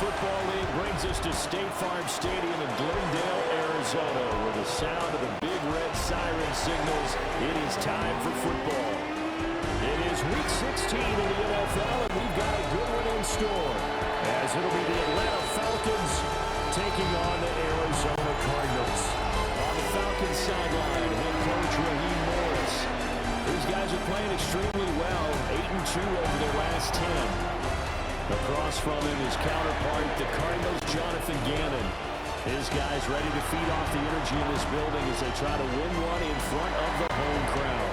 Football League brings us to State Farm Stadium in Glendale, Arizona, where the sound of the big red siren signals it is time for football. It is Week 16 in the NFL, and we've got a good one in store, as it'll be the Atlanta Falcons taking on the Arizona Cardinals. On the Falcons sideline, head coach Raheem Morris. These guys are playing extremely well, 8-2 over their last 10. Across from him, his counterpart, the Cardinals' Jonathan Gannon. His guys ready to feed off the energy in this building as they try to win one in front of the home crowd.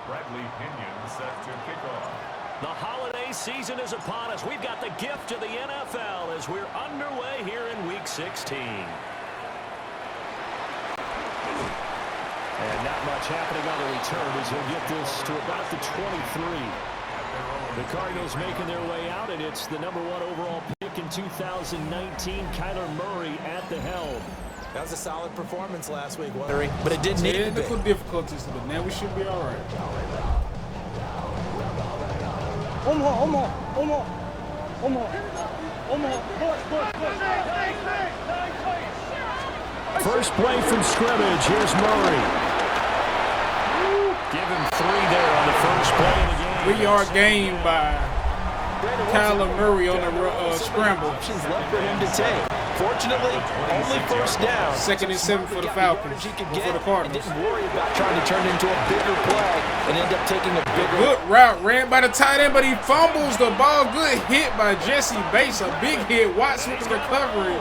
Bradley Pinion set to kick off. The holiday season is upon us. We've got the gift of the NFL as we're underway here in Week 16. And not much happening on the return as he'll get this to about the 23. The Cardinals making their way out, and it's the number 1 overall pick in 2019, Kyler Murray at the helm. That was a solid performance last week, but it did need technical difficulties, but now we should be all right. First play from scrimmage. Here's Murray. Give him 3 there on the first play of the game. 3-yard gain by Kyler Murray on the scramble. Options left for him to take. Fortunately, only first down. 2nd and 7 for the Falcons, for the Cardinals. Didn't worry about trying to turn it into a bigger play and end up taking a bigger. Good route ran by the tight end, but he fumbles the ball. Good hit by Jesse Bates. A big hit. Watts with the recovery.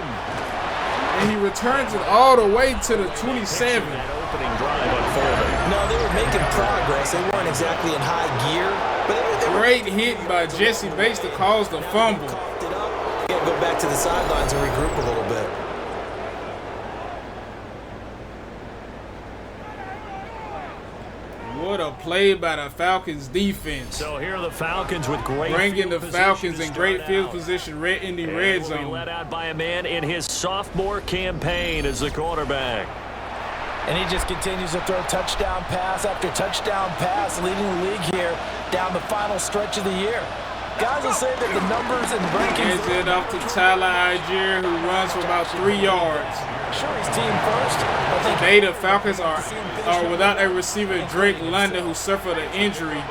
And he returns it all the way to the 27. No, they were making progress. They weren't exactly in high gear. But they Great hit by Jesse Bates to cause the fumble. They got to go back to the sidelines and regroup a little bit. What a play by the Falcons defense. So here are the Falcons with great bringing the Falcons in great field position right in the red zone. Will be led out by a man in his sophomore campaign as the quarterback. And he just continues to throw touchdown pass after touchdown pass, leading the league here down the final stretch of the year. Guys will say that the numbers and rankings. Hands it off to Tyler Algier, who runs for about 3 yards. Sure, he's team first. Today, the Falcons are without a receiver, Drake London, who suffered an injury.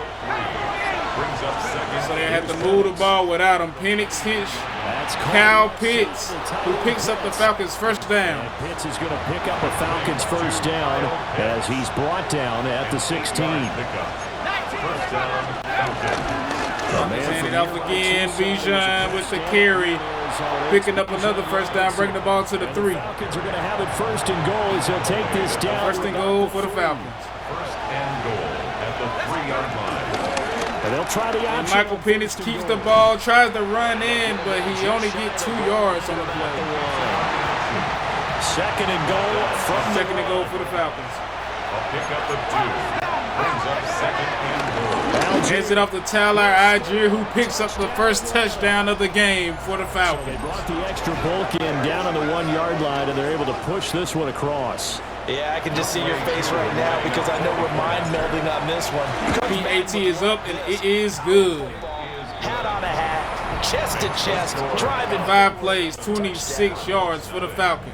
So they have to move the ball without him. Penix Hinch, Kyle Pitts, who picks up the Falcons' first down. Pitts is going to pick up a Falcons first down as he's brought down at the 16. First down, Falcons. Hand it off again. Bijan with the carry. Picking up another first down, bringing the ball to the 3. Falcons are going to have it first and goal as he'll take this down. First and goal for the Falcons. First and goal at the 3-yard line. And they'll try the And option. Michael Penix keeps the ball, tries to run in, but he only gets 2 yards on the play. Second and goal from Second and goal for the Falcons. A pickup of 2. Brings up second and goal. Hands it off to Tyler Algier, who picks up the first touchdown of the game for the They Falcons. brought the extra bulk in down on the 1-yard line, and they're able to push this one across. Yeah, I can just see your face right now because I know we're mind melding on this one. PAT is up, and it is good. Hat on a hat, chest to chest, driving. 5 plays, 26 yards for the Falcons.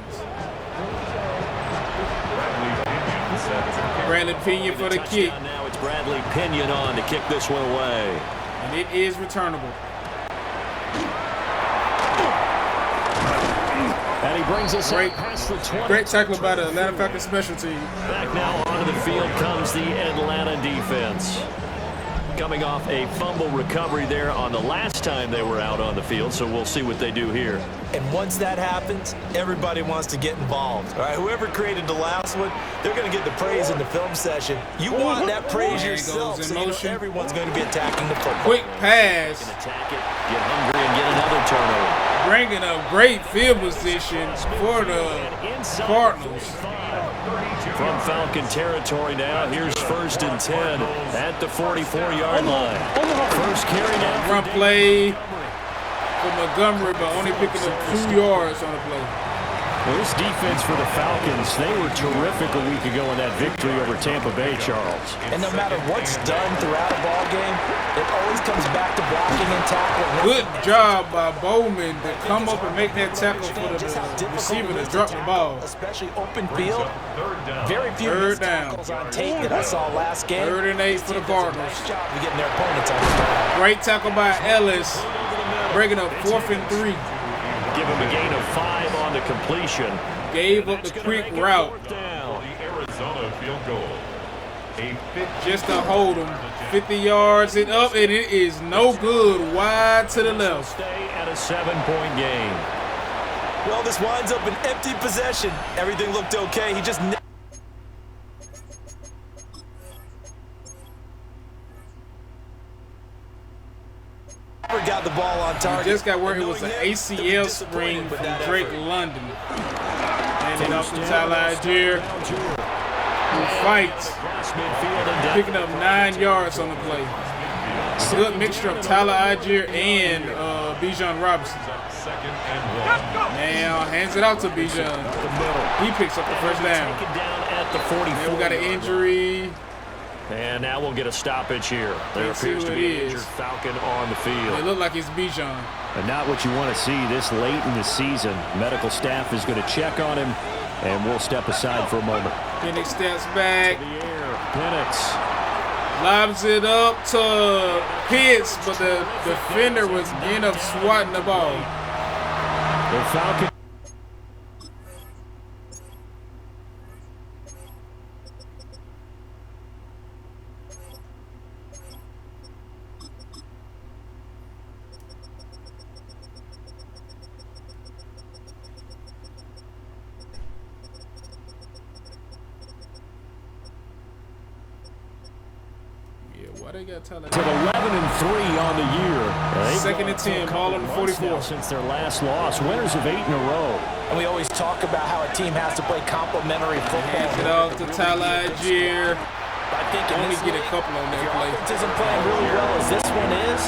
Bradley Pinion for the kick. Now it's Bradley Pinion on to kick this one away. And it is returnable. And he brings us out past the 20. Great tackle by the Atlanta Falcons special team. Back now onto the field comes the Atlanta defense. Coming off a fumble recovery there on the last time they were out on the field, so we'll see what they do here. And once that happens, everybody wants to get involved. All right, whoever created the last one, they're going to get the praise in the film session. You want that praise yourself, so everyone's going to be attacking the football. Quick pass. Attack it, get hungry, and get another turnover. Bringing up great field position for the Cardinals. From Falcon territory now, here's first and 10 at the 44-yard line. First carry now. Run play for Montgomery, but only picking up 2 yards on the play. Well, this defense for the Falcons, they were terrific a week ago in that victory over Tampa Bay, Charles. And no matter what's done throughout a ball game, it always comes back to blocking and tackling. Good job by Bowman to come up and make that tackle for the receiver to drop the ball. Especially open field. Very few Third down. tackles on tape that I saw last game. 3rd and 8 for the Cardinals. Nice job of getting their opponents on the ball. Great tackle by Ellis, breaking up 4th and 3. Give him a gain of 5 on the completion. Gave up the quick route. The Arizona field goal. Just to hold him. 50 yards and up, and it is no good. Wide to the left. Stay at a 7-point game. Well, this winds up an empty possession. Everything looked okay. He just never got the ball on target. He just got where it was an ACL sprain from Drake London. And then off to Tyler Algier, who fights, picking up 9 yards on the play. It's a good mixture of Tyler Algier and Bijan Robinson. Now hands it out to Bijan. He picks up the first down. Then we got an injury. And now we'll get a stoppage here. There Let's see appears to who be it an injured is. Falcon on the field. It looked like it's Bijan. And not what you want to see this late in the season. Medical staff is going to check on him, and we'll step aside for a moment. Penix steps back, The air, Penix. lobs it up to Pitts, but the defender was end up swatting the ball. The Falcon. Why they got Tyler? At 11-3 on the year. They've 2nd and gone for a 10, couple ball on the months 44. now since their last loss. Winners of 8 in a row. And we always talk about how a team has to play complementary football. Hands it off to Tyler Algier. I think Only get a couple on that play. Offense isn't playing really well as this one is.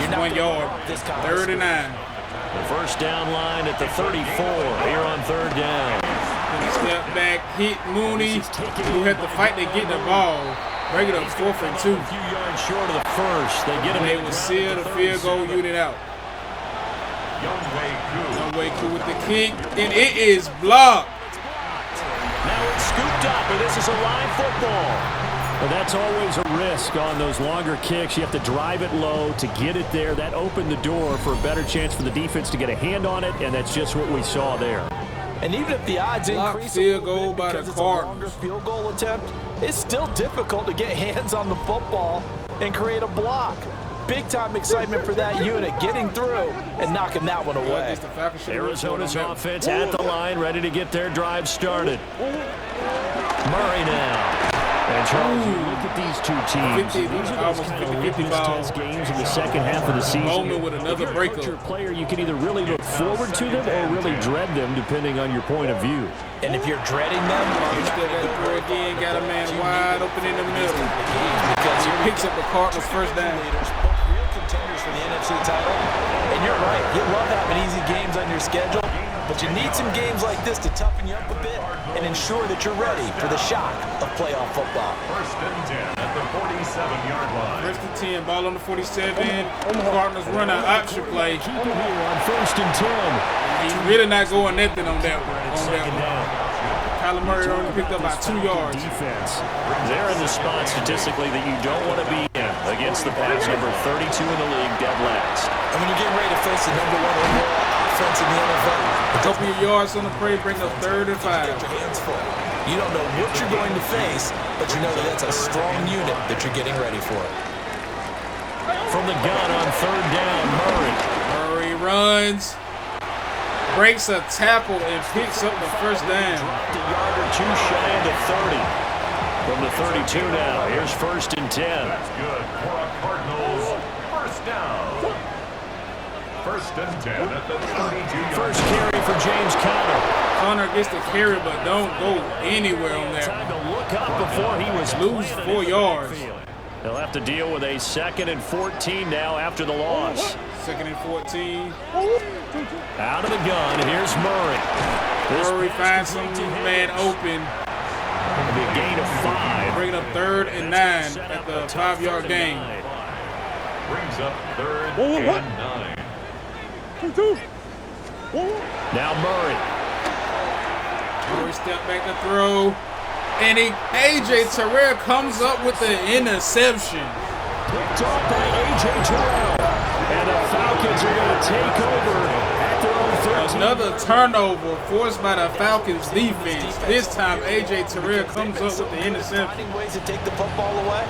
You're not 1 yard. this kind of 3rd and 9. The first down line at the 34 here on 3rd down. Step back, hit Mooney, who had to fight to get the ball. Break it up 4th and 2. A few yards short of the first. They get him. And they will seal the field goal unit out. Youngway Koo with the kick, and it is blocked. Now it's scooped up, and this is a live football. But that's always a risk on those longer kicks. You have to drive it low to get it there. That opened the door for a better chance for the defense to get a hand on it, and that's just what we saw there. And even if the odds Blocked increase field a goal little bit by the because it's a longer Cardinals. field goal attempt, it's still difficult to get hands on the football and create a block. Big-time excitement for that unit, getting through and knocking that one away. Arizona's offense at the line, ready to get their drive started. Murray now. And Charles, you look at these two teams. 50, These are almost those kind of 50 litmus ball. test games in the second half of the season. Bowman with another If you're a breakup. coach or player, you can either really look forward to them or really dread them, depending on your point of view. And if you're dreading them, He still got to throw again, got a man wide open in the middle. because He picks up the Cardinals first down. both real contenders for the NFC title. And you're right, you love having easy games on your schedule, but you need some games like this to toughen you up a bit and ensure that you're ready for the shock of playoff football. 1st and 10 at the 47-yard line. 1st and 10, ball on the 47. Cardinals run an option play. Keep it here on 1st and 10. He's really not going nothing on that one. Second down. Kyler Murray only picked up about 2 yards. Defense. They're in the spot statistically that you don't want to be in against the Pats, number 32 in the league, dead last. And when you're getting ready to face the #1 overall offense in the NFL, Couple of yards on the play, bring up 3rd and 5. get your hands full. You don't know what you're going to face, but you know that that's a strong unit that you're getting ready for. From the gun on 3rd down, Murray. Murray runs, breaks a tackle, and picks up the first down. Dropped a yard or two shy of the 30. From the 32 now, here's 1st and 10. That's good for a Cardinals 1st down. 1st and 10 at the 32-yard First carry for James Conner. Connor gets the carry, but don't go anywhere on that Tried one. to look up before he was Lose 4 yards. They'll have to deal with a 2nd and 14 now after the loss. 2nd and 14. Out of the gun, here's Murray. Murray finds some man open. It'll be a gain of 5. Bringing up 3rd and 9 at the 5-yard gain. Brings up 3rd and 9. Now Murray. Murray step back to throw. And A.J. Terrell comes up with the interception. Picked off by A.J. Terrell. And the Falcons are going to take over at their own 13. Another turnover forced by the Falcons defense. This time A.J. Terrell comes up with the interception. Finding ways to take the football away.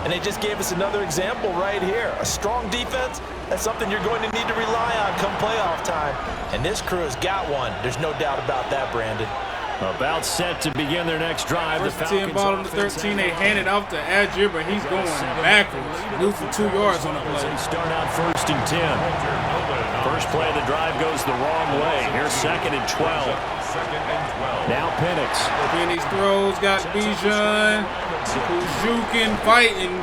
And they just gave us another example right here. A strong defense, that's something you're going to need to rely on come playoff time. And this crew has got one. There's no doubt about that, Brandon. About set to begin their next drive. First 10 ball on the 13. They hand it off to Algier, but he's going backwards. Losing 2 yards on the play. Start out 1st and 10. First play of the drive goes the wrong way. Here's 2nd and 12. Now Penix. Penix throws, got Bijan, who's juking, fighting,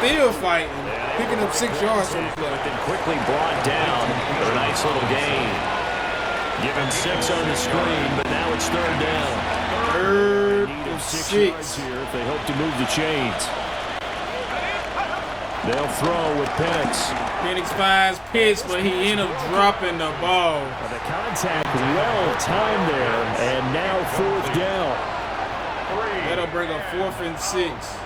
still fighting. Picking up 6 yards on the play. But then quickly brought down for a nice little gain. Give him 6 on the screen, but now it's 3rd down. 3rd Need and 6 6 yards here if they hope to move the chains. They'll throw with Penix. Penix finds Pitts, but he ended up dropping the ball. The contact well timed there, and now 4th down. That'll bring a 4th and 6.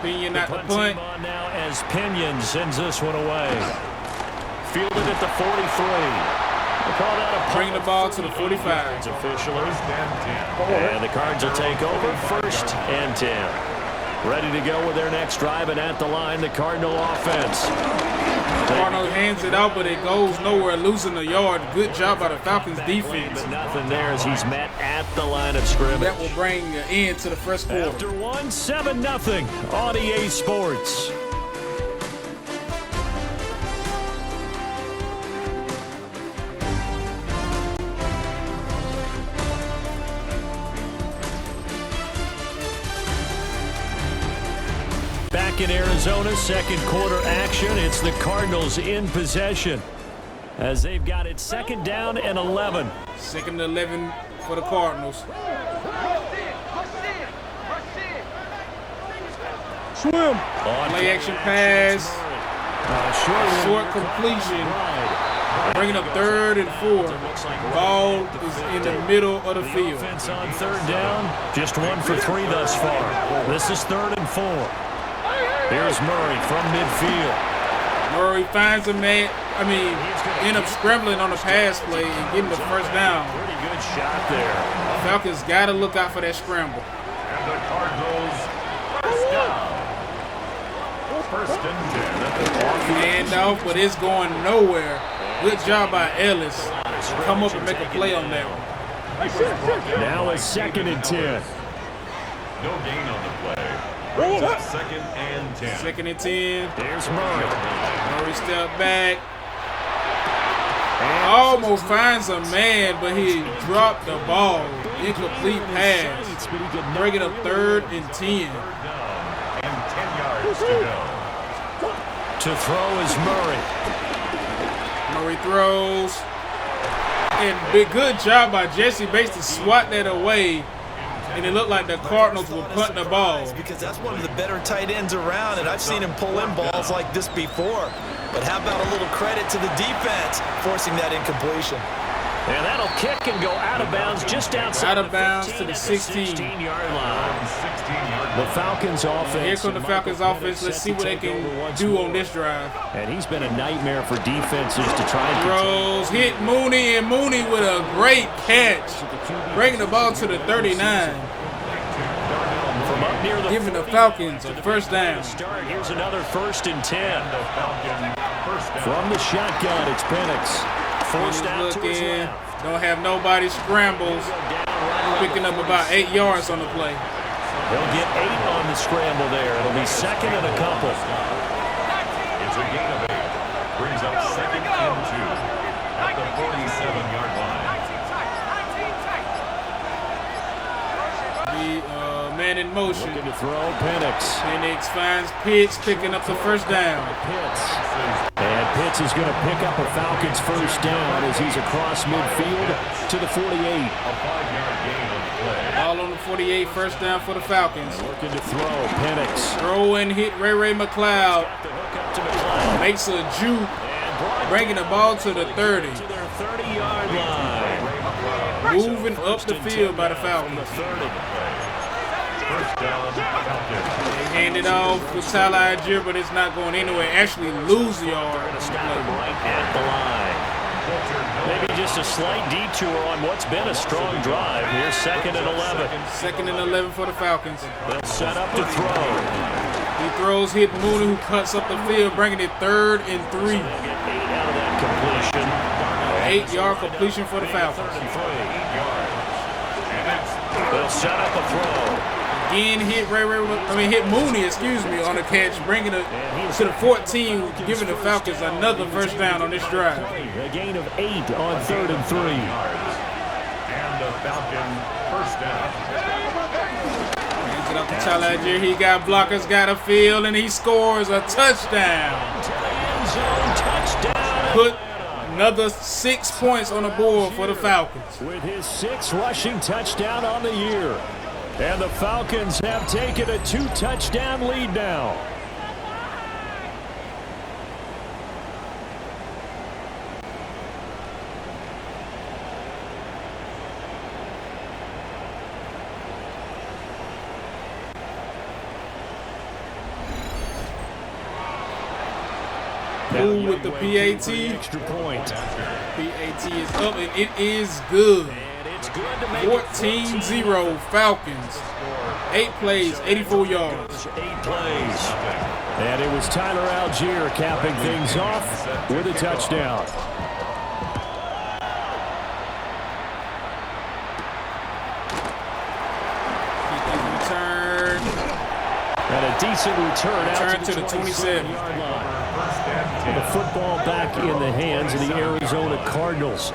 Pinion at the punt. On now as Pinion sends this one away. Fielded at the 43. They call that a punt. Bring the ball to the 45. It's officially. And the Cards will take over 1st and 10. Ready to go with their next drive, and at the line, the Cardinal offense. Cardinal hands it out, but it goes nowhere, losing a yard. Good job by the Falcons defense. But nothing there as he's met at the line of scrimmage. That will bring an end to the first quarter. After 1, 7-0 on EA Sports. Back in Arizona, 2nd quarter action. It's the Cardinals in possession as they've got it 2nd down and 11. 2nd and 11 for the Cardinals. Swim. Play action pass. Short completion. Bringing up 3rd and 4. Ball is in the middle of the field. Offense on 3rd down. Just 1 for 3 thus far. This is 3rd and 4. Here's Murray from midfield. Murray finds a man. End up scrambling on the pass play and getting the 1st down. Pretty good shot there. Falcons got to look out for that scramble. And the Cardinals 1st down. 1st and 10 at the 40. Handoff, but it's going nowhere. Good job by Ellis. Come up and make a play on that one. Now it's 2nd and 10. No gain on the play. Brings up 2nd and 10. 2nd and 10. There's Murray. Murray step back. Almost finds a man, but he dropped the ball. Incomplete pass. Bring it up 3rd and 10. And 10 yards to go. To throw is Murray. Murray throws. And big good job by Jesse Bates to swat that away. And it looked like the Cardinals were punting the ball. Because that's one of the better tight ends around, and I've seen him pull in balls like this before. But how about a little credit to the defense forcing that incompletion? And that'll kick and go out of bounds just outside of bounds to the 16-yard line. The Falcons offense. Here comes the Falcons offense. Let's see what they can do on this drive. And he's been a nightmare for defenses to try and throws, hit Mooney, and Mooney with a great catch. Bringing the ball to the 39. From up near the giving the Falcons a 1st down. Here's another 1st and 10. From the shotgun, it's Penix. Forced out to his left. Don't have nobody, scrambles. Picking up about 8 yards on the play. They'll get 8 on the scramble there. It'll be 2nd and a couple. It's a gain of 8. Brings up 2nd and 2 at the 47-yard line. The man man in motion. Looking to throw, Penix. Penix finds Pitts, picking up the first down. Pitts. And Pitts is going to pick up a Falcons first down as he's across midfield to the 48. A 5-yard gain on the play. Ball on the 48, first down for the Falcons. Looking to throw, Penix. Throw and hit Ray McLeod. The hook up to McLeod. Makes a juke, bringing the ball to the 30. To their 30-yard line. Moving up the field by the Falcons. First down, Falcons. They hand it off with Tyler Algier, but it's not going anywhere. Actually lose the yard. Stop him right at the line. Maybe just a slight detour on what's been a strong drive. Here's 2nd and 11. 2nd and 11 for the Falcons. They'll set up to throw. He throws, hit Mooney, who cuts up the field, bringing it 3rd and 3. Get 8 out of that completion. 8-yard completion for the Falcons. They'll set up a throw. Again, hit Mooney, on the catch, bringing it to the 14, giving the Falcons another first down on this drive. A gain of 8 on 3rd and 3. And the Falcon first down. Hands it up to Tyler Algier. He got blockers, got a field, and he scores a touchdown. Touchdown. Put another 6 points on the board for the Falcons. With his 6th rushing touchdown on the year. And the Falcons have taken a 2-touchdown lead now. Ooh, with the PAT. Extra point. PAT is up, and it is good. 14-0 Falcons. 8 plays, 84 yards. 8 plays. And it was Tyler Algier capping things off with a touchdown. Return. And a decent return out to the 27-yard line. The football back in the hands of the Arizona Cardinals.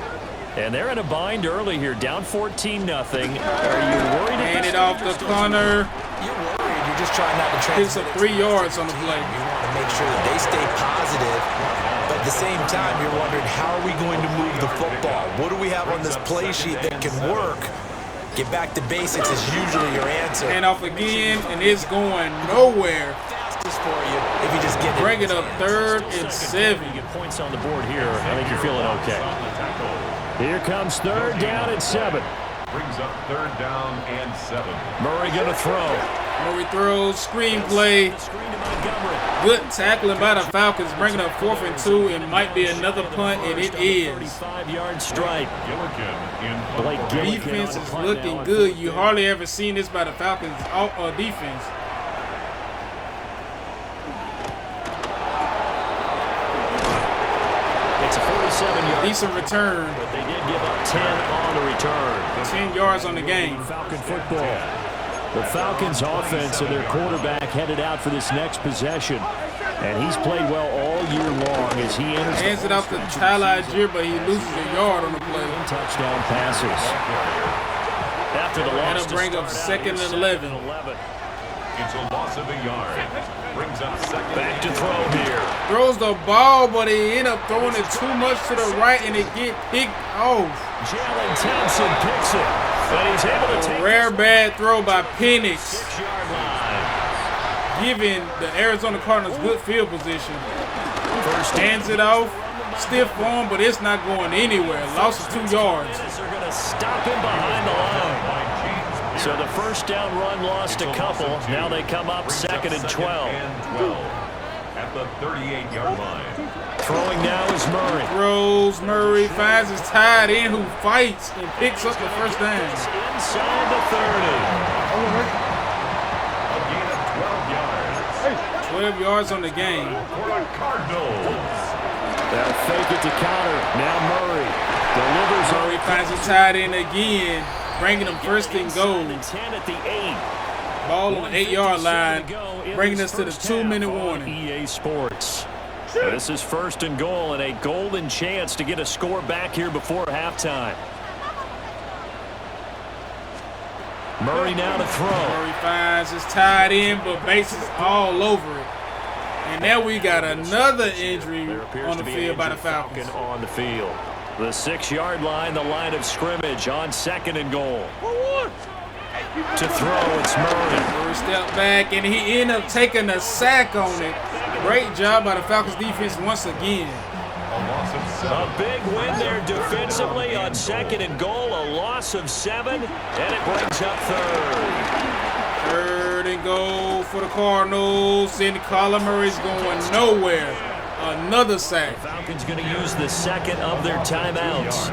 And they're in a bind early here, down 14-0. Are you worried? Hand it off the corner. You're worried. You're just trying not to Picks up 3 yards on the play. You want to make sure that they stay positive, but at the same time, you're wondering, how are we going to move the football? What do we have on this play sheet that can work? Get back to basics is usually your answer. Hand off again, and it's going nowhere. Fastest for you if you just get Bring it up 3rd and 7. You get points on the board here. I think you're feeling okay. Here comes 3rd down and 7. Brings up 3rd down and 7. Murray going to throw. Murray throws, screen play. Good tackling by the Falcons, bringing up 4th and 2. It might be another punt, and it is. 45-yard strike. Defense is looking good. You hardly ever seen this by the Falcons defense. It's a 47-yard. Decent return. But they did give up 10 on the return. 10 yards on the game. Falcon football. The Falcons offense and their quarterback headed out for this next possession. And he's played well all year long as he enters. Hands it off to Tyler Algier, but he loses a yard on the play. Touchdown passes. After the loss, that'll bring up 2nd and 11. It's a loss of a yard. Brings up 2nd. Back to throw here. Throws the ball, but he ends up throwing it too much to the right, and it get picked off. Jalen Thompson picks it, but he's able to take a rare bad throw by Penix. 6-yard line. Giving the Arizona Cardinals good field position. Hands it off, stiff form, but it's not going anywhere. Loss of 2 yards. They're going to stop him behind the line. So the first down run lost a couple. Now they come up 2nd and 12. At the 38-yard line. Throwing now is Murray. Throws, Murray finds his tight end who fights and picks up the first down. Inside the 30. 12 yards on the game. Cardinals. They'll fake it to counter. Now Murray delivers. Murray finds his tight end again, bringing them 1st and goal. 10 at the 8. Ball on the 8-yard line, bringing us to the 2-minute warning. EA Sports. This is 1st and goal and a golden chance to get a score back here before halftime. Murray now to throw. Murray finds his tight end, but bases all over it. And now we got another injury on the field by the Falcons. On the field. The 6-yard line, the line of scrimmage on 2nd and goal. To throw, it's Murray. Murray stepped back, and he ended up taking a sack on it. Great job by the Falcons defense once again. A big win there defensively on 2nd and goal. A loss of 7, and it brings up 3rd. 3rd and goal for the Cardinals, and Kyler Murray's going nowhere. Another sack. The Falcons going to use the 2nd of their timeouts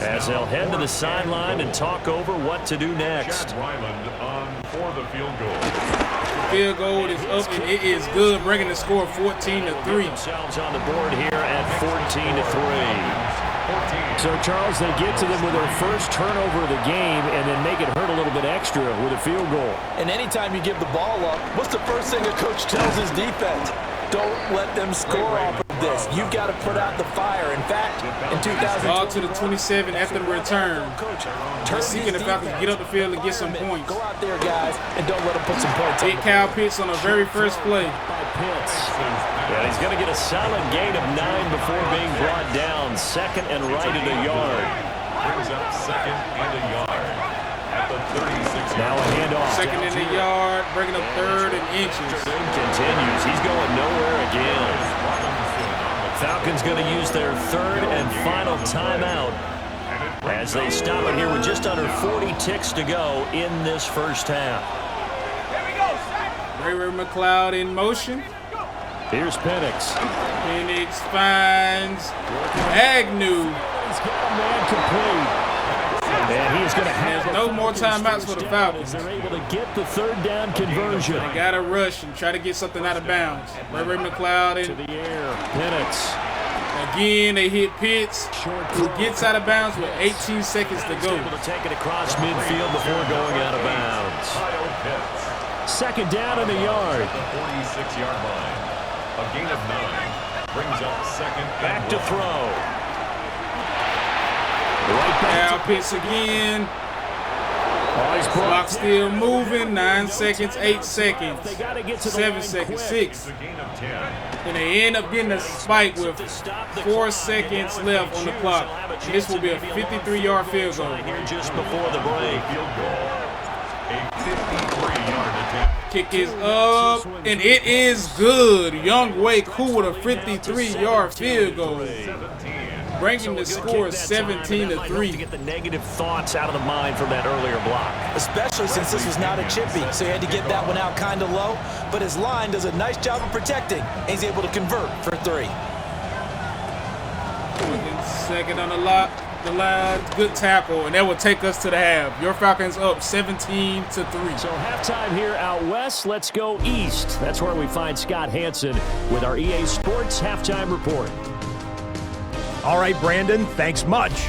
as they'll head to the sideline and talk over what to do next. For the field goal. The field goal is up, and it is good, bringing the score 14-3. Themselves on the board here at 14-3. So, Charles, they get to them with their first turnover of the game and then make it hurt a little bit extra with a field goal. And anytime you give the ball up, what's the first thing a coach tells his defense? Don't let them score off of this. You've got to put out the fire. In fact, in 2000, ball to the 27 after the return. They're seeking the Falcons to get up the field and get some points. Go out there, guys, and don't let them put some points on. Hit Kyle Pitts on the very first play. Yeah, he's going to get a solid gain of 9 before being brought down. 2nd and right at a yard. Brings up 2nd and a yard at the 36. Now a handoff. 2nd and a yard, bringing up 3rd and inches. Continues. He's going nowhere again. Falcons going to use their 3rd and final timeout as they stop it here with just under 40 ticks to go in this first half. Ray McLeod in motion. Here's Penix. Penix finds Agnew. He's got a man complete. And he is going to have no more timeouts for the Falcons. They're able to get the 3rd down conversion. They got to rush and try to get something out of bounds. Ray McLeod in. To the air. Penix. Again, they hit Pitts, who gets out of bounds with 18 seconds to go. Able to take it across midfield before going out of bounds. 2nd down in the yard. The 46-yard line. A gain of 9 brings up 2nd. Back to throw. Right back. Pitts again. Clock still moving. 9 seconds, 8 seconds, 7 seconds, 6. And they end up getting a spike with 4 seconds left on the clock. And this will be a 53-yard field goal. Here just before the break. A 53-yard attempt. Kick is up, and it is good. Young Wei Koo with a 53-yard field goal, bringing the score 17-3. To get the negative thoughts out of the mind from that earlier block. Especially since this was not a chippy, so he had to get that one out kind of low. But his line does a nice job of protecting, and he's able to convert for 3. 2nd on the line. Good tackle, and that will take us to the half. Your Falcons up 17-3. So halftime here out west. Let's go east. That's where we find Scott Hansen with our EA Sports halftime report. All right, Brandon, thanks much.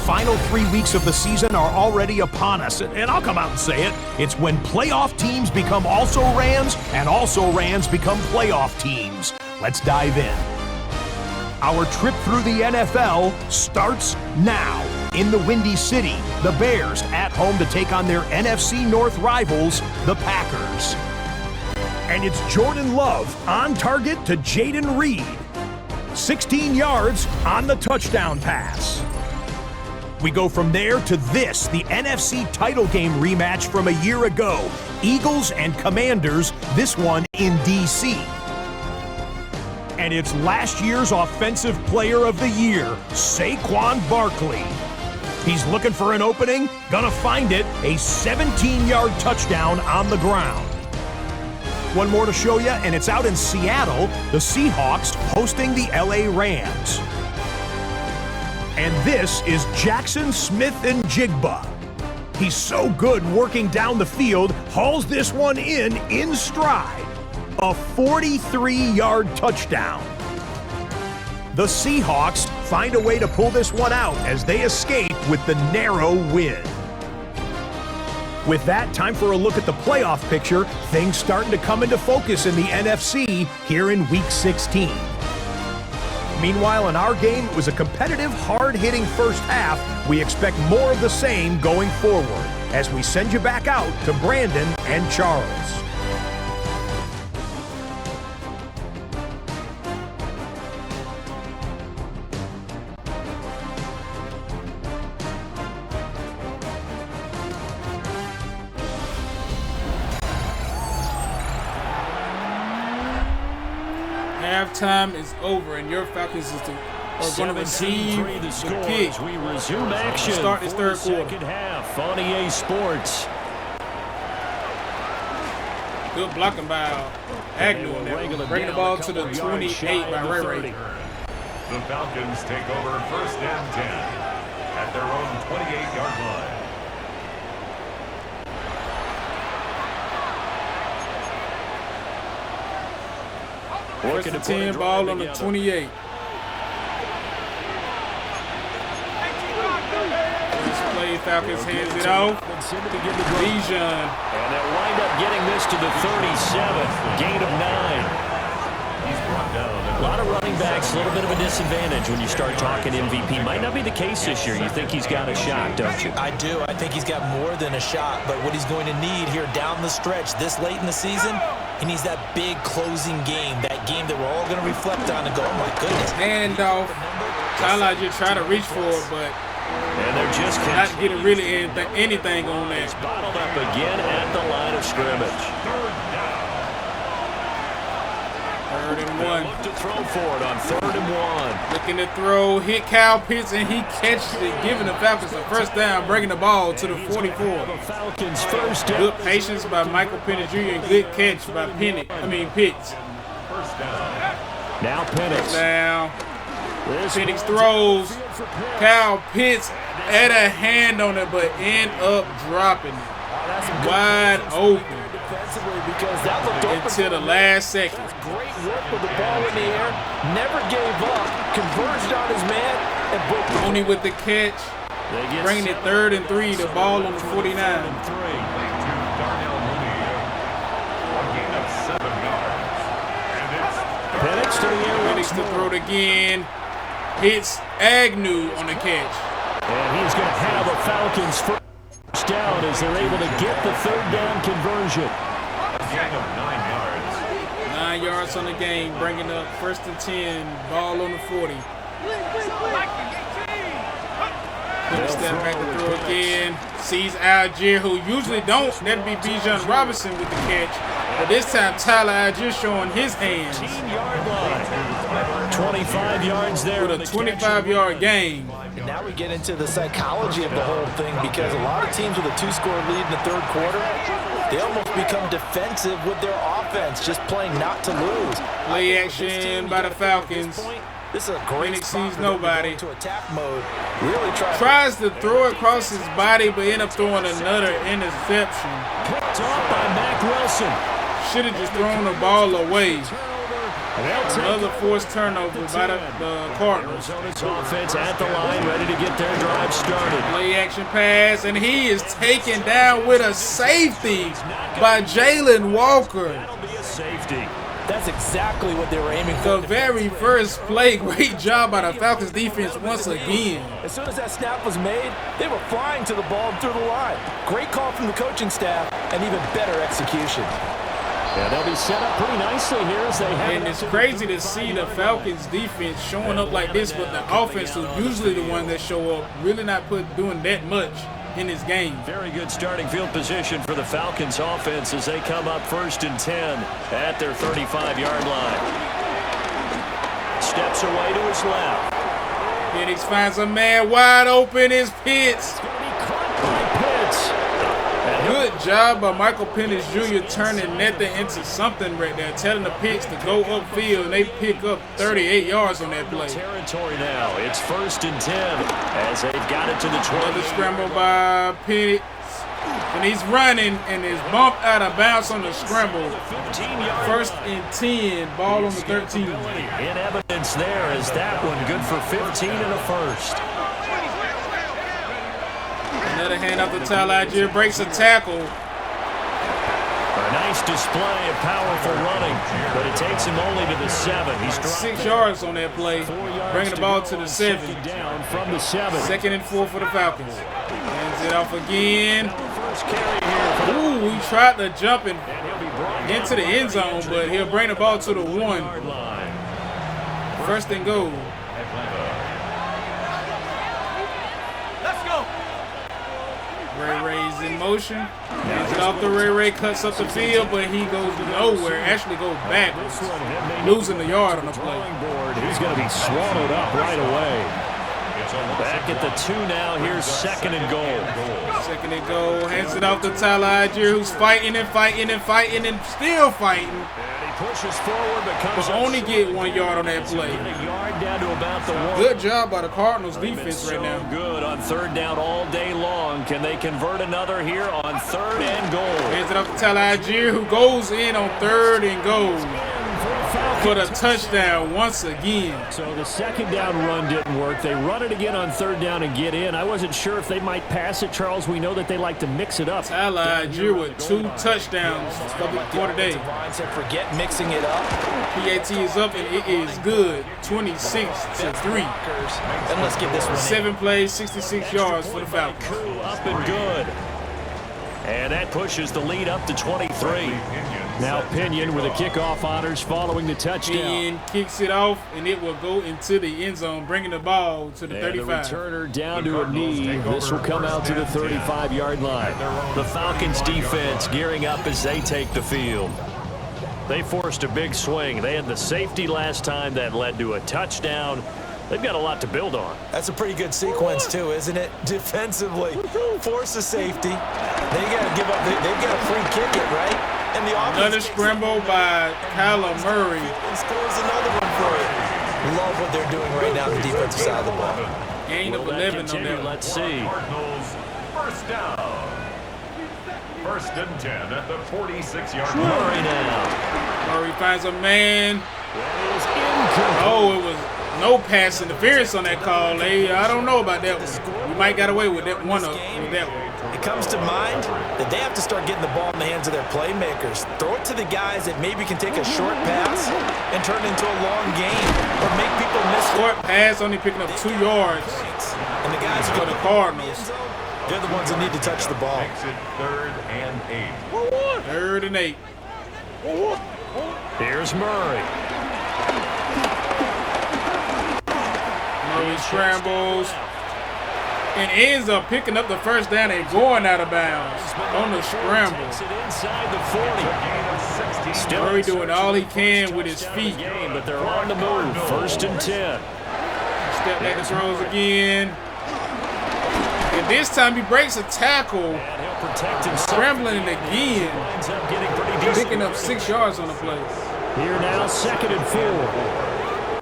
Final 3 weeks of the season are already upon us, and I'll come out and say it. It's when playoff teams become also-rans, and also-rans become playoff teams. Let's dive in. Our trip through the NFL starts now. In the Windy City, the Bears at home to take on their NFC North rivals, the Packers. And it's Jordan Love on target to Jaden Reed. 16 yards on the touchdown pass. We go from there to this, the NFC title game rematch from a year ago. Eagles and Commanders, this one in D.C. And it's last year's Offensive Player of the Year, Saquon Barkley. He's looking for an opening, gonna find it, a 17-yard touchdown on the ground. One more to show you, and it's out in Seattle, the Seahawks hosting the LA Rams. And this is Jackson Smith-Njigba. He's so good working down the field, hauls this one in stride. A 43-yard touchdown. The Seahawks find a way to pull this one out as they escape with the narrow win. With that, time for a look at the playoff picture. Things starting to come into focus in the NFC here in Week 16. Meanwhile, in our game, it was a competitive, hard-hitting first half. We expect more of the same going forward as we send you back out to Brandon and Charles. Halftime is over, and your Falcons are going to receive the kick. We resume action. Start this third quarter. Second half on EA Sports. Good blocking by Agnew on that. Bringing the ball to the 28 by Ray Ray. The Falcons take over 1st and 10 at their own 28-yard line. First and 10, ball on the 28. This play, Falcons hands it off. Bijan. And they'll wind up getting this to the 37. Gain of 9. A lot of running backs, a little bit of a disadvantage when you start talking MVP. Might not be the case this year. You think he's got a shot, don't you? I do. I think he's got more than a shot. But what he's going to need here down the stretch this late in the season, he needs that big closing game, that game that we're all going to reflect on and go, oh, my goodness. Handoff. Tyler just trying to reach for it, but they're just not getting really anything on that. It's bottled up again at the line of scrimmage. 3rd and 1. Look to throw for it on 3rd and 1. Looking to throw, hit Kyle Pitts, and he catches it, giving the Falcons a first down, bringing the ball to the 44. The Falcons first down. Good patience by Michael Penix Jr. and good catch by Pitts. Now Penix. Down. Penix throws. Kyle Pitts had a hand on it, but end up dropping it. Wide open. Because that looked open until the last second. Great work with the ball in the air. Never gave up. Converged on his man and broke the Only with the catch. Bringing it 3rd and 3. The ball on the 49. Penix to the air. Penix to throw it again. Hits Agnew on the catch. And he's going to have a Falcons first down as they're able to get the 3rd down conversion. A gain of 9 yards. 9 yards on the game, bringing up 1st and 10. Ball on the 40. Step back to throw again. Sees Algier, who usually don't. That'd be Bijan Robinson with the catch. But this time, Tyler Algier showing his hands. 15-yard line. 25 yards there. With a 25-yard gain. And now we get into the psychology of the whole thing, because a lot of teams with a 2-score lead in the 3rd quarter, they almost become defensive with their offense, just playing not to lose. Play action by the Falcons. This is a great Penix spot sees nobody. to attack mode. Really tries to throw it across his body, but end up throwing another interception. Picked off by Mack Wilson. Should have just thrown the ball away. Another forced turnover by the Cardinals. Arizona's offense at the line, ready to get their drive started. Play action pass, and he is taken down with a safety by Jalen Walker. That'll be a safety. That's exactly what they were aiming for. The very first play, great job by the Falcons defense once again. As soon as that snap was made, they were flying to the ball and through the line. Great call from the coaching staff, and even better execution. Yeah, they'll be set up pretty nicely here as they have. And it's crazy to see the Falcons defense showing up like this, but the offense is usually the one that show up, really not doing that much in this game. Very good starting field position for the Falcons offense as they come up 1st and 10 at their 35-yard line. Steps away to his left. Penix finds a man wide open. Is Pitts. It's going to be caught by Pitts. Good job by Michael Penix Jr. turning nothing into something right there, telling the Pitts to go upfield, and they pick up 38 yards on that play. Territory now. It's 1st and 10 as they've got it to the 20. Another scramble by Penix, and he's running and is bumped out of bounds on the scramble. 1st and 10, ball on the 13. In evidence there is that one good for 15 and a first. Another hand off to Tyler Algier, breaks a tackle. A nice display of powerful running, but it takes him only to the 7. He's 6 yards on that play, bringing the ball to the 7. Down from the 7. 2nd and 4 for the Falcons. Hands it off again. Ooh, he tried to jump into the end zone, but he'll bring the ball to the 1. 1st and goal. Let's go. Ray-Ray's in motion. Hands it off to Ray-Ray, cuts up the field, but he goes nowhere. Actually goes backwards, losing the yard on the play. He's going to be swallowed up right away. Back at the 2 now. Here's 2nd and goal. 2nd and goal. Hands it off to Tyler Algier, who's fighting and fighting and fighting and still fighting. And he pushes forward, but only get 1 yard on that play. A yard down to about the 1. Good job by the Cardinals defense right now. Good on 3rd down all day long. Can they convert another here on 3rd and goal? Hands it off to Tyler Algier, who goes in on 3rd and goal for the touchdown once again. So the 2nd down run didn't work. They run it again on 3rd down and get in. I wasn't sure if they might pass it, Charles. We know that they like to mix it up. Tyler Algier with 2 touchdowns for today. Forget mixing it up. PAT is up and it is good. 26-3. And let's get this one. 7 plays, 66 yards for the Falcons. Up and good. And that pushes the lead up to 23. Now Pinion with a kickoff honors following the touchdown. Pinion kicks it off, and it will go into the end zone, bringing the ball to the 35. The returner down to a knee. This will come out to the 35-yard line. The Falcons defense gearing up as they take the field. They forced a big swing. They had the safety last time that led to a touchdown. They've got a lot to build on. That's a pretty good sequence, too, isn't it? Defensively, force a safety. They got to give up. They've got to free kick it, right? And the another scramble by Kyler Murray. And scores another one for it. Love what they're doing right now on the defensive side of the ball. Gain of 11 on that. Let's see. Cardinals, 1st down. 1st and 10 at the 46-yard line. Murray now. Murray finds a man. That Oh, it was no pass interference on that call. I don't know about that one. We might got away with that one. With that one. It comes to mind that they have to start getting the ball in the hands of their playmakers. Throw it to the guys that maybe can take a short pass and turn it into a long gain or make people miss. Short pass, only picking up 2 yards. And the guys for the Cardinals, they're the ones that need to touch the ball. Makes it 3rd and 8. 3rd and 8. Here's Murray. Murray scrambles and ends up picking up the 1st down and going out of bounds on the scramble. Inside the 40. Murray doing all he can with his feet. But they're on the move. 1st and 10. Step back and throws again. And this time he breaks a tackle. Scrambling again. Picking up 6 yards on the play. Here now, 2nd and 4.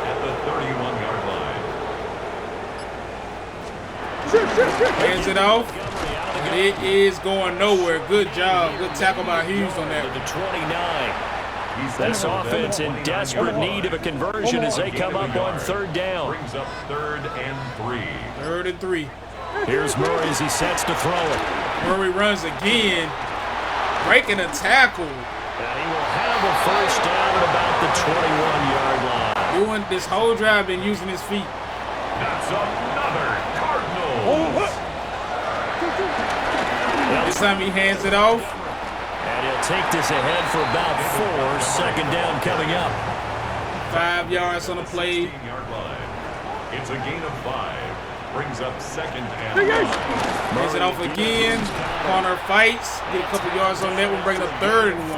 At the 31-yard line. Hands it off. And it is going nowhere. Good job. Good tackle by Hughes on that. The 29. This offense in desperate need of a conversion as they come up on 3rd down. Brings up 3rd and 3. 3rd and 3. Here's Murray as he sets to throw it. Murray runs again, breaking a tackle. And he will have a 1st down at about the 21-yard line. Doing this whole drive, been using his feet. That's another Cardinals. This time he hands it off. And he'll take this ahead for about 4. 2nd down coming up. 5 yards on the play. 16-yard line. It's a gain of 5. Brings up 2nd and 1. Hands it off again. Corner fights. Get a couple yards on that one, bringing up 3rd and 1.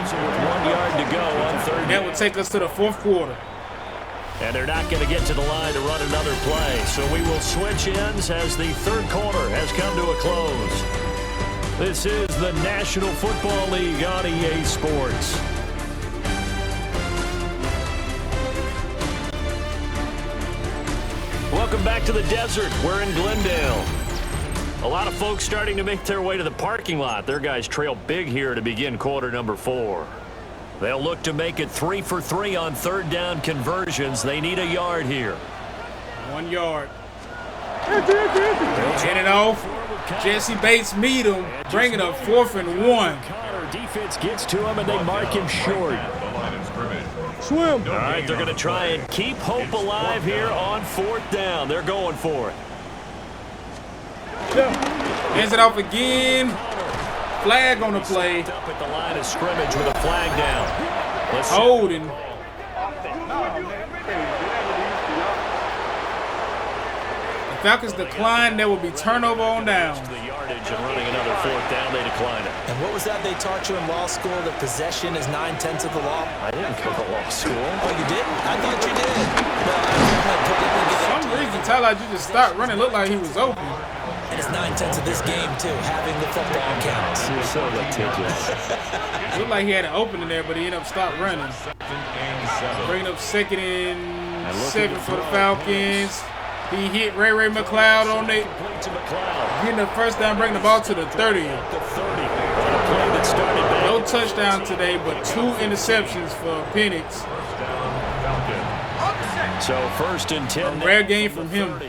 With 1 yard to go on 3rd. That will take us to the 4th quarter. And they're not going to get to the line to run another play. So we will switch ends as the 3rd quarter has come to a close. This is the National Football League on EA Sports. Welcome back to the desert. We're in Glendale. A lot of folks starting to make their way to the parking lot. Their guys trail big here to begin quarter number 4. They'll look to make it 3 for 3 on 3rd down conversions. They need a yard here. 1 yard. Hand it off. Jesse Bates meet him, bringing up 4th and 1. Defense gets to him and they mark him short. Swim. All right, they're going to try and keep hope alive here on 4th down. They're going for it. Hands it off again. Flag on the play. Up at the line of scrimmage with a flag down. Holding. The Falcons decline. There will be turnover on down. The yardage and running another 4th down. They decline it. And what was that they taught you in law school, that possession is 9/10 of the law? I didn't go to law school. Oh, you didn't? I thought you did. For some reason, Tyler just stopped running. Looked like he was open. And it's 9/10 of this game, too. Having the football counts. You're so litigious. Looked like he had an opening there, but he ended up stopped running. Bringing up 2nd and 7 for the Falcons. He hit Ray McLeod on it. Getting the 1st down, bringing the ball to the 30. No touchdown today, but 2 interceptions for Penix. So 1st and 10. A rare game from him.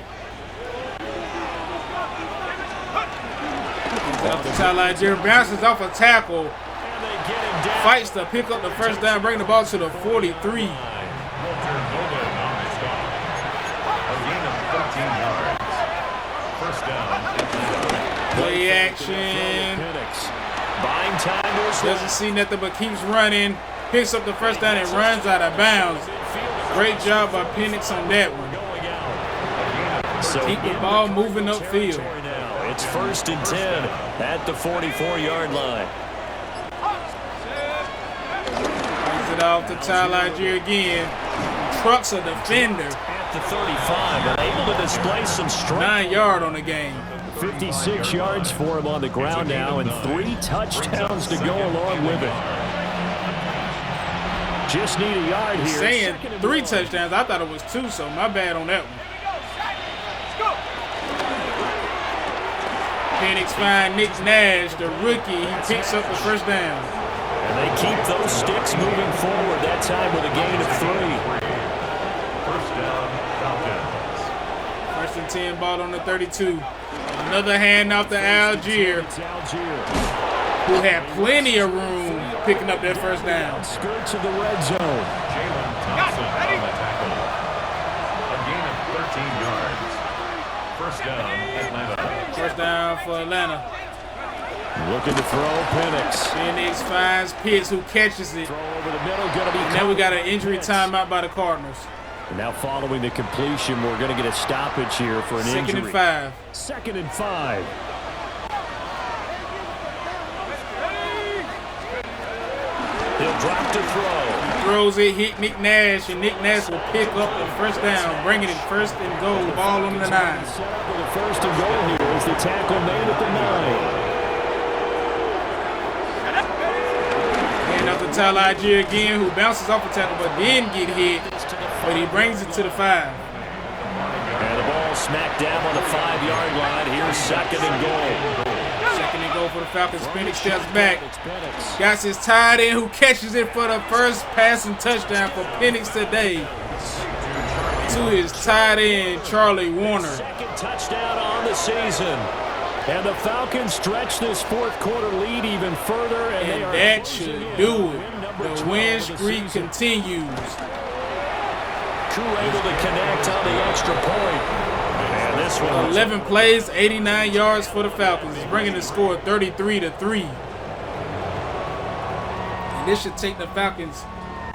Off the sideline, Jerry bounces off a tackle. Fights to pick up the 1st down, bring the ball to the 43. Play action. Buying time. Doesn't see nothing but keeps running. Picks up the 1st down and runs out of bounds. Great job by Penix on that one. Keep the ball moving upfield. It's 1st and 10 at the 44-yard line. Brings it off to Tyler again. Trucks a defender. At the 35, but able to display some strength. 9 yard on the game. 56 yards for him on the ground now, and 3 touchdowns to go along with it. Just need a yard here. Saying 3 touchdowns. I thought it was 2, so my bad on that one. Penix find Nick Nash, the rookie. He picks up the 1st down. And they keep those sticks moving forward, that time with a gain of 3. 1st and 10, ball on the 32. Another handoff to Algier, who had plenty of room picking up that 1st down. Skirts of the red zone. A gain of 13 yards. 1st down, Atlanta. 1st down for Atlanta. Looking to throw, Penix. Penix finds Pitts, who catches it. Throw over the middle, gonna be. And then we got an injury timeout by the Cardinals. And now following the completion, we're going to get a stoppage here for an injury. 2nd and 5. 2nd and 5. He'll drop to throw. Throws it, hit Nick Nash, and Nick Nash will pick up the 1st down, bringing it 1st and goal, ball on the 9. Set up for the 1st and goal here as the tackle made at the 9. And up to Tyler Algier again, who bounces off the tackle but then get hit, but he brings it to the 5. And the ball smacked down on the 5-yard line. Here's 2nd and goal. 2nd and goal for the Falcons. Penix steps back. Got his tight end, who catches it for the 1st passing touchdown for Penix today. To his tight end, Charlie Warner. 2nd touchdown on the season. And the Falcons stretch this 4th quarter lead even further. And that should do it. The win streak continues. Able to connect on the extra point. And this one 11 plays, 89 yards for the Falcons. It's bringing the score 33-3. And this should take the Falcons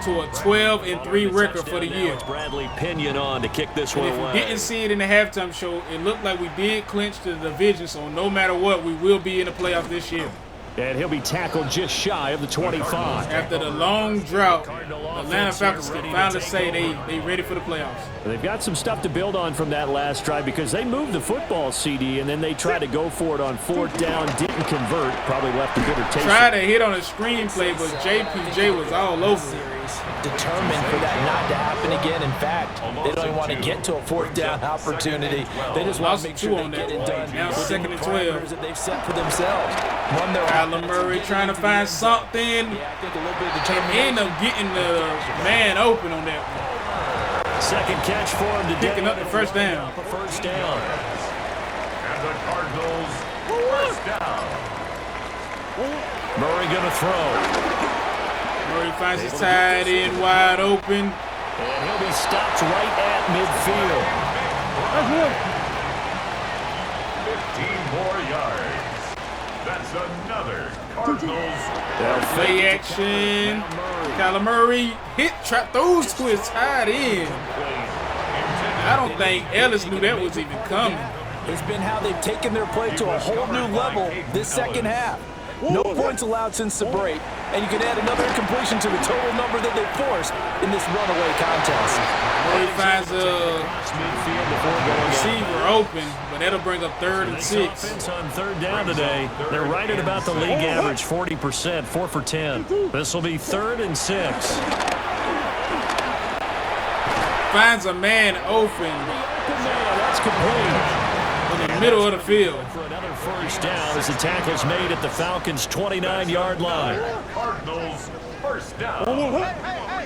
to a 12-3 record for the year. Bradley Pinion on to kick this one And if away. you didn't see it in the halftime show, it looked like we did clinch the division, so no matter what, we will be in the playoffs this year. And he'll be tackled just shy of the 25. After the long drought, the Atlanta Falcons can finally say they ready for the playoffs. They've got some stuff to build on from that last drive because they moved the football, CD, and then they tried to go for it on 4th down, didn't convert, probably left a bitter taste. Tried to hit on a screenplay, but JPJ was all over it. Determined for that not to happen again. In fact, they don't even want to get to a 4th down opportunity. They just want to make sure they get it done. Now 2nd and 12. That they've set for themselves. One their Kyler Murray trying to find something. I think a little bit of And end up getting the man open on that one. second catch for him today. Picking up the first down. First down. And the Cardinals, first down. Murray going to throw. Murray finds his tight end wide open. And he'll be stopped right at midfield. 15 more yards. That's another Cardinals. Play action. Kyler Murray trap throws to his tight end. I don't think Ellis knew that was even coming. It's been how they've taken their play to a whole new level this second half. No points allowed since the break, and you can add another incompletion to the total number that they forced in this runaway contest. Murray finds a receiver open, but that'll bring up 3rd and 6. Offense on third down today. They're right at about the league average, 40%, 4 for 10. This will be 3rd and 6. Finds a man open That's complete. in the middle of the field. For another first down as the tackle's made at the Falcons' 29-yard line. Cardinals, first down.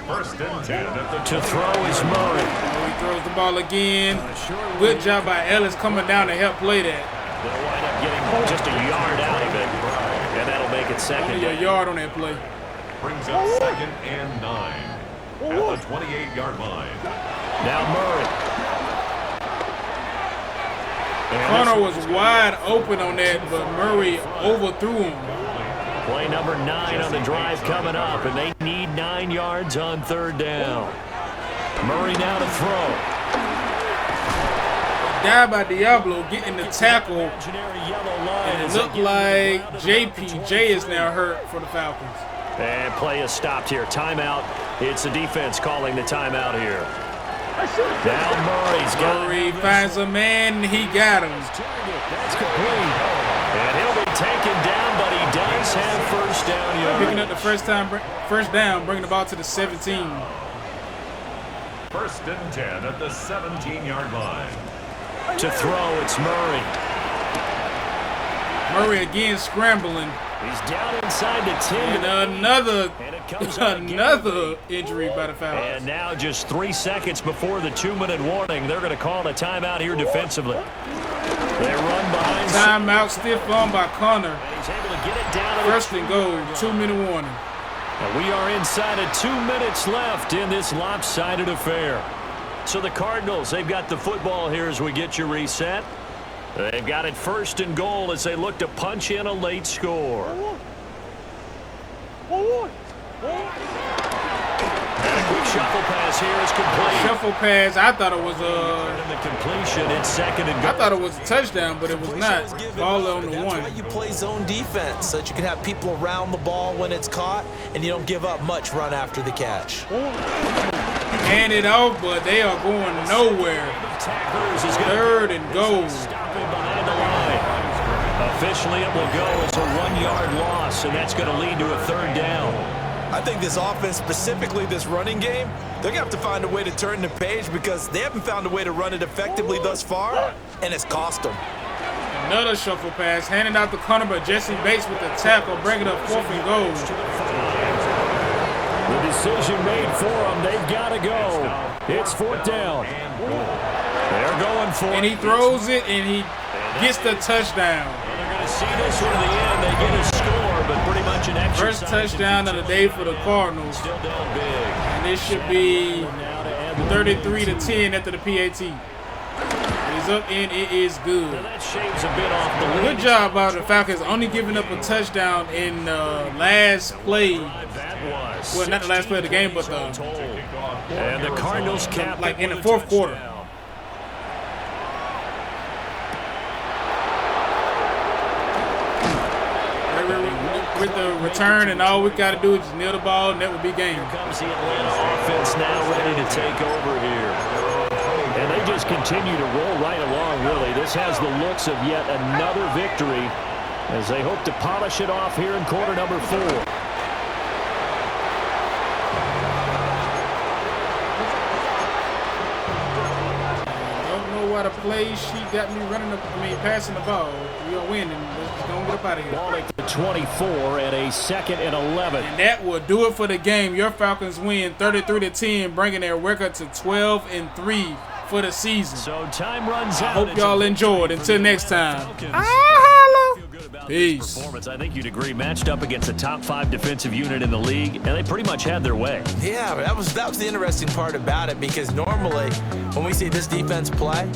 First and 10 at the To throw is Murray. He throws the ball again. Good job by Ellis coming down to help play that. They'll wind up getting just a yard out of it, and that'll make it second Only a down. yard on that play. brings up 2nd and 9 at the 28-yard line. Now Murray. Connor was wide open on that, but Murray overthrew him. Play number 9 on the drive coming up, and they need 9 yards on third down. Murray now to throw. Dive by Diablo getting the tackle, and it looked like JPJ is now hurt for the Falcons. And play is stopped here. Timeout. It's the defense calling the timeout here. Now Murray's got Murray finds a man, and he got him. That's complete. And he'll be taken down, but he does have first down Picking yards. up the first down, bringing the ball to the 17. 1st and 10 at the 17-yard line. To throw, it's Murray. Murray again scrambling. He's down inside the 10. And another comes out another injury by the Falcons. And now just 3 seconds before the 2-minute warning, they're going to call a timeout here defensively. They run behind. Timeout, stiff arm by Connor. He's able to get it down. To First and goal, 2-minute warning. And we are inside of 2 minutes left in this lopsided affair. So the Cardinals, they've got the football here as we get you reset. They've got it 1st and goal as they look to punch in a late score. And a quick shuffle pass here is complete. Shuffle pass, I thought it was And the completion, it's 2nd and goal. I thought it was a touchdown, but it was not. Ball on the That's one. why you play zone defense, so that you can have people around the ball when it's caught, and you don't give up much run after the catch. Hand it off, but they are going nowhere. Tacklers is going 3rd and goal. stopping behind the line. Officially, it will go as a 1-yard loss, and that's going to lead to a 3rd down. I think this offense, specifically this running game, they're going to have to find a way to turn the page because they haven't found a way to run it effectively thus far, and it's cost them. Another shuffle pass, handing out the corner, but Jesse Bates with the tackle, bringing up 4th and goal. The decision made for them. They've got to go. It's 4th down. They're going for it. And he throws it, and he gets the touchdown. They're going to see this one to the end. They get a score, but pretty much an exercise. First touchdown of the day for the Cardinals. Still down big. And this should be 33-10 after the PAT. It's up, and it is good. Now that shaves a bit off the lead. Good job by the Falcons, only giving up a touchdown in the last play. That was. Well, not the last play of the game, but And the Cardinals cap like it in the with a 4th quarter. touchdown. With the return, and all we got to do is just nail the ball, and that would be game. Here comes the Atlanta offense now ready to take over here. And they just continue to roll right along, really. This has the looks of yet another victory as they hope to polish it off here in quarter number 4. Don't know why the play sheet got me passing the ball. We are winning. Let's just go get up out of here. Ball at the 24 and a 2nd and 11. And that will do it for the game. Your Falcons win 33-10, bringing their record to 12-3 for the season. So time runs out. I hope y'all enjoyed. Until next time. Peace. Performance, I think you'd agree, matched up against a top 5 defensive unit in the league, and they pretty much had their way. Yeah, that was the interesting part about it, because normally when we see this defense play,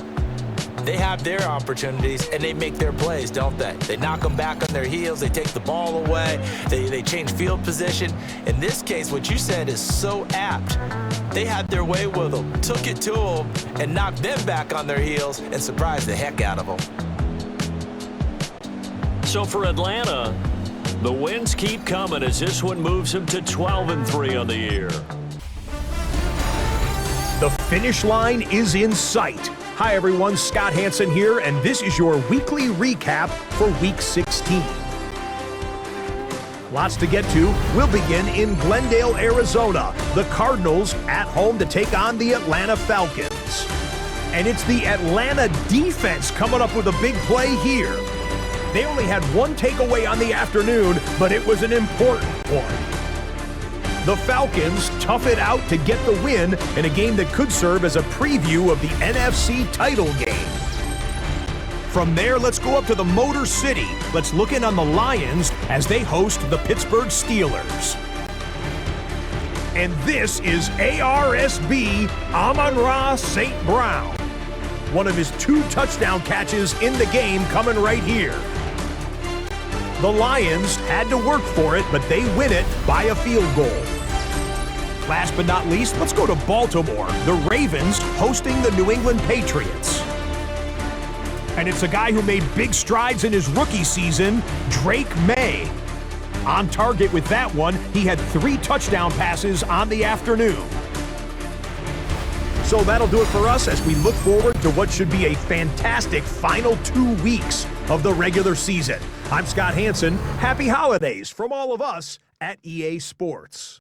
they have their opportunities and they make their plays, don't they? They knock them back on their heels, they take the ball away, they change field position. In this case, what you said is so apt. They had their way with them, took it to them, and knocked them back on their heels and surprised the heck out of them. So for Atlanta, the wins keep coming as this one moves them to 12-3 on the year. The finish line is in sight. Hi everyone, Scott Hansen here, and this is your weekly recap for Week 16. Lots to get to. We'll begin in Glendale, Arizona. The Cardinals at home to take on the Atlanta Falcons. And it's the Atlanta defense coming up with a big play here. They only had one takeaway on the afternoon, but it was an important one. The Falcons tough it out to get the win in a game that could serve as a preview of the NFC title game. From there, let's go up to the Motor City. Let's look in on the Lions as they host the Pittsburgh Steelers. And this is ARSB Amon-Ra St. Brown. One of his 2 touchdown catches in the game coming right here. The Lions had to work for it, but they win it by a field goal. Last but not least, let's go to Baltimore. The Ravens hosting the New England Patriots. And it's a guy who made big strides in his rookie season, Drake May. On target with that one, he had 3 touchdown passes on the afternoon. So that'll do it for us as we look forward to what should be a fantastic final 2 weeks of the regular season. I'm Scott Hansen. Happy holidays from all of us at EA Sports.